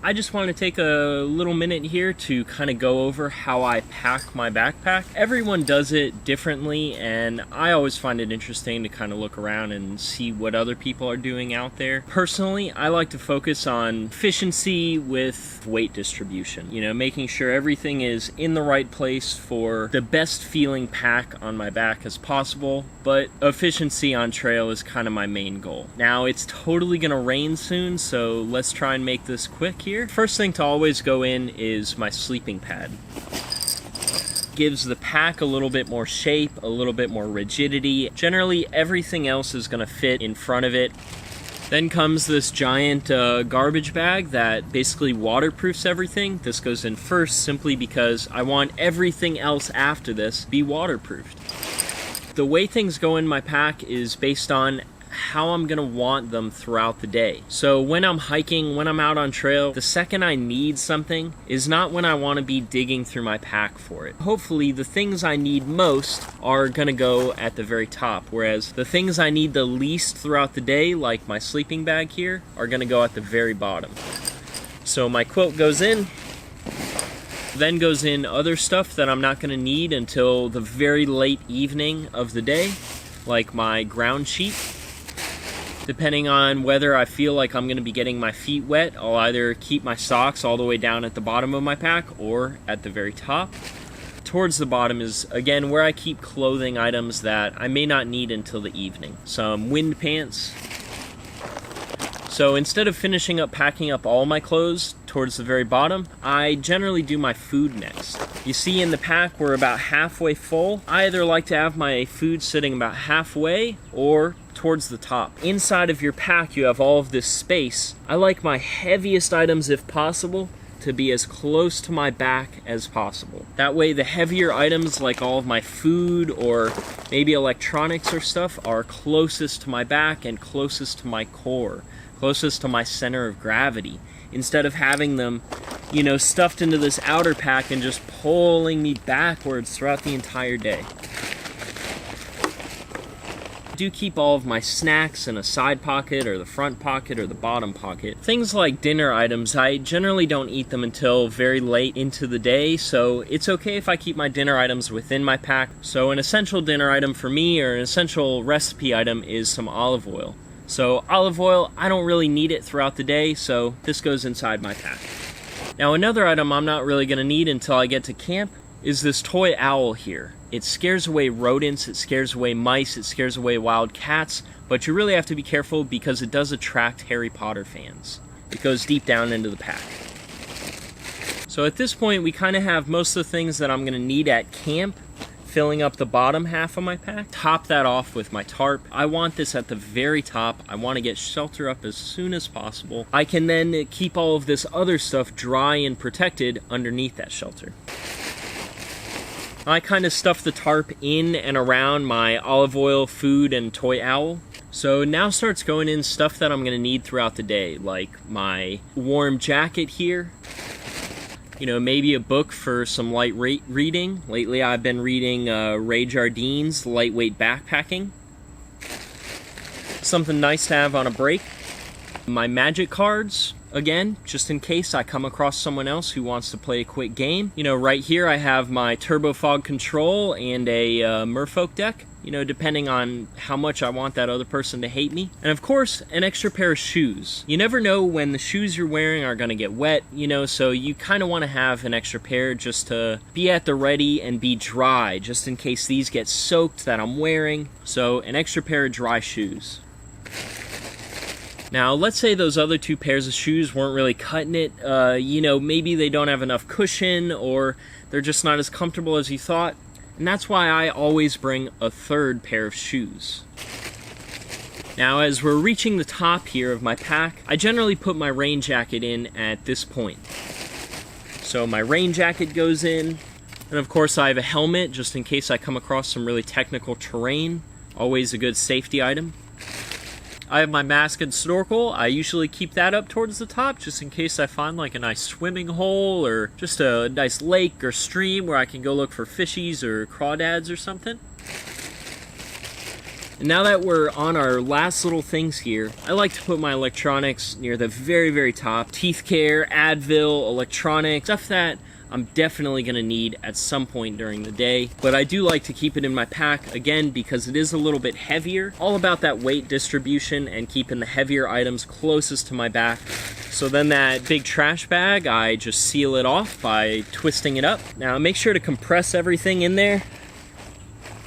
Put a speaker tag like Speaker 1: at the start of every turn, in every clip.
Speaker 1: I just want to take a little minute here to kind of go over how I pack my backpack. Everyone does it differently, and I always find it interesting to kind of look around and see what other people are doing out there. Personally, I like to focus on efficiency with weight distribution. You know, making sure everything is in the right place for the best feeling pack on my back as possible, but efficiency on trail is kind of my main goal. Now, it's totally gonna rain soon, so let's try and make this quick here. First thing to always go in is my sleeping pad. Gives the pack a little bit more shape, a little bit more rigidity. Generally, everything else is gonna fit in front of it. Then comes this giant garbage bag that basically waterproofs everything. This goes in first simply because I want everything else after this be waterproofed. The way things go in my pack is based on how I'm gonna want them throughout the day. So when I'm hiking, when I'm out on trail, the second I need something is not when I want to be digging through my pack for it. Hopefully the things I need most are gonna go at the very top, whereas the things I need the least throughout the day, like my sleeping bag here, are gonna go at the very bottom. So my quilt goes in, then goes in other stuff that I'm not gonna need until the very late evening of the day, like my ground sheet. Depending on whether I feel like I'm going to be getting my feet wet, I'll either keep my socks all the way down at the bottom of my pack or at the very top. Towards the bottom is, again, where I keep clothing items that I may not need until the evening. Some wind pants. So instead of finishing up packing up all my clothes towards the very bottom, I generally do my food next. You see in the pack we're about halfway full. I either like to have my food sitting about halfway or towards the top. Inside of your pack you have all of this space. I like my heaviest items, if possible, to be as close to my back as possible. That way the heavier items, like all of my food or maybe electronics or stuff, are closest to my back and closest to my core, closest to my center of gravity, instead of having them, you know, stuffed into this outer pack and just pulling me backwards throughout the entire day. I do keep all of my snacks in a side pocket or the front pocket or the bottom pocket. Things like dinner items, I generally don't eat them until very late into the day, so it's okay if I keep my dinner items within my pack. So an essential dinner item for me, or an essential recipe item, is some olive oil. So olive oil, I don't really need it throughout the day, so this goes inside my pack. Now another item I'm not really going to need until I get to camp is this toy owl here. It scares away rodents, it scares away mice, it scares away wild cats, but you really have to be careful because it does attract Harry Potter fans. It goes deep down into the pack. So at this point we kind of have most of the things that I'm going to need at camp filling up the bottom half of my pack. Top that off with my tarp. I want this at the very top. I want to get shelter up as soon as possible. I can then keep all of this other stuff dry and protected underneath that shelter. I kind of stuff the tarp in and around my olive oil, food, and toy owl. So now starts going in stuff that I'm going to need throughout the day, like my warm jacket here. You know, maybe a book for some light reading. Lately I've been reading Ray Jardine's Lightweight Backpacking. Something nice to have on a break. My magic cards, again, just in case I come across someone else who wants to play a quick game. You know, right here I have my Turbo Fog control and a Merfolk deck, you know, depending on how much I want that other person to hate me. And of course, an extra pair of shoes. You never know when the shoes you're wearing are going to get wet, you know, so you kind of want to have an extra pair just to be at the ready and be dry, just in case these get soaked that I'm wearing. So an extra pair of dry shoes. Now, let's say those other two pairs of shoes weren't really cutting it. You know, maybe they don't have enough cushion or they're just not as comfortable as you thought. And that's why I always bring a third pair of shoes. Now, as we're reaching the top here of my pack, I generally put my rain jacket in at this point. So my rain jacket goes in. And of course, I have a helmet just in case I come across some really technical terrain. Always a good safety item. I have my mask and snorkel. I usually keep that up towards the top just in case I find like a nice swimming hole or just a nice lake or stream where I can go look for fishies or crawdads or something. And now that we're on our last little things here, I like to put my electronics near the very, very top. Teeth care, Advil, electronics, stuff that I'm definitely going to need at some point during the day. But I do like to keep it in my pack, again, because it is a little bit heavier. All about that weight distribution and keeping the heavier items closest to my back. So then that big trash bag, I just seal it off by twisting it up. Now make sure to compress everything in there,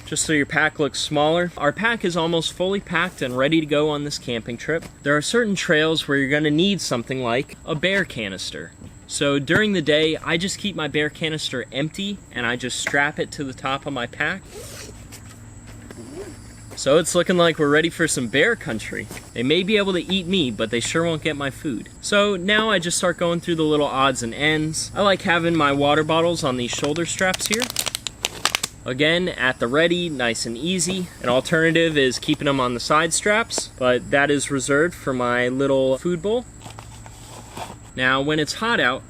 Speaker 1: just so your pack looks smaller. Our pack is almost fully packed and ready to go on this camping trip. There are certain trails where you're gonna need something like a bear canister. So during the day, I just keep my bear canister empty and I just strap it to the top of my pack. So it's looking like we're ready for some bear country. They may be able to eat me, but they sure won't get my food. So now I just start going through the little odds and ends. I like having my water bottles on these shoulder straps here. Again, at the ready, nice and easy. An alternative is keeping them on the side straps, but that is reserved for my little food bowl. Now, when it's hot out,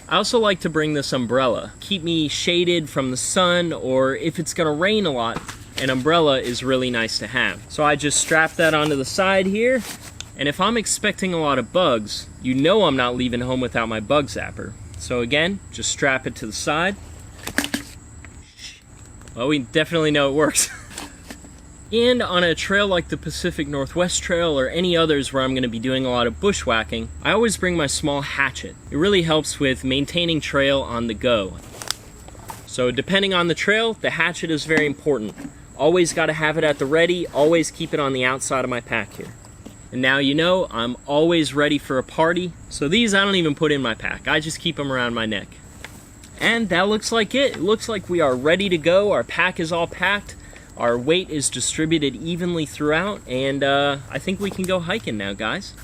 Speaker 1: I also like to bring this umbrella. Keep me shaded from the sun, or if it's gonna rain a lot, an umbrella is really nice to have. So I just strap that onto the side here, and if I'm expecting a lot of bugs, you know I'm not leaving home without my bug zapper. So again, just strap it to the side. Well, we definitely know it works. And on a trail like the Pacific Northwest Trail or any others where I'm going to be doing a lot of bushwhacking, I always bring my small hatchet. It really helps with maintaining trail on the go. So depending on the trail, the hatchet is very important. Always got to have it at the ready, always keep it on the outside of my pack here. And now you know, I'm always ready for a party. So these I don't even put in my pack, I just keep them around my neck. And that looks like it. It looks like we are ready to go. Our pack is all packed. Our weight is distributed evenly throughout, and I think we can go hiking now, guys.